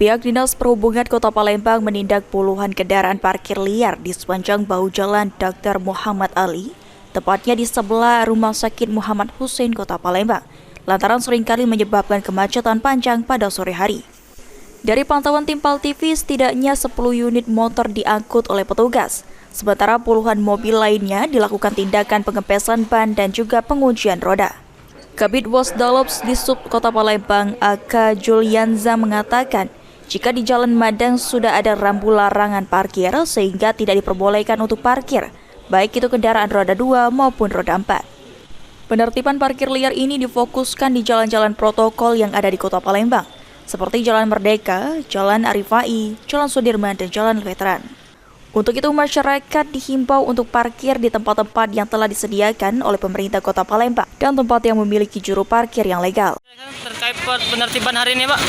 Pihak Dinas Perhubungan Kota Palembang menindak puluhan kendaraan parkir liar di sepanjang bahu jalan Dr. Muhammad Ali, tepatnya di sebelah Rumah Sakit Muhammad Hussein Kota Palembang, lantaran seringkali menyebabkan kemacetan panjang pada sore hari. Dari pantauan tim PAL TV, setidaknya 10 unit motor diangkut oleh petugas, sementara puluhan mobil lainnya dilakukan tindakan pengempesan ban dan juga penguncian roda. Kabid Wasdalops di Sub Kota Palembang, AK Julianza mengatakan, jika di Jalan Madang sudah ada rambu larangan parkir sehingga tidak diperbolehkan untuk parkir, baik itu kendaraan roda 2 maupun roda 4. Penertiban parkir liar ini difokuskan di jalan-jalan protokol yang ada di Kota Palembang, seperti Jalan Merdeka, Jalan Arifai, Jalan Sudirman, dan Jalan Veteran. Untuk itu, masyarakat dihimbau untuk parkir di tempat-tempat yang telah disediakan oleh pemerintah Kota Palembang dan tempat yang memiliki juru parkir yang legal. Terkait penertiban hari ini, Pak?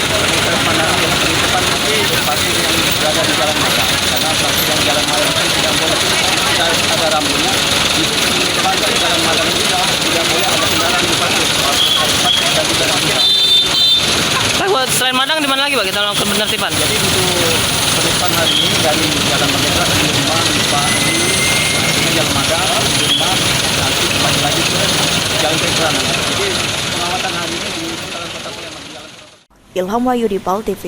Penertiban nanti parkir yang berada di Jalan Madang, karena parkir yang Jalan Madang itu tidak boleh ada rambunya. Di sepanjang Jalan Madang itu tidak boleh ada kendaraan di parkir. Parkir dan juga parkir. Selain Madang, di mana lagi, Pak, kita melakukan penertiban? Jadi untuk penertiban hari ini dari Jalan Merdeka, Sudirman, Jalan Madang, Sudirman, nanti kembali lagi ke Jalan Veteran. Jadi pengamatan hari ini di Kota Palembang. Ilham Wahyudi, PAL TV.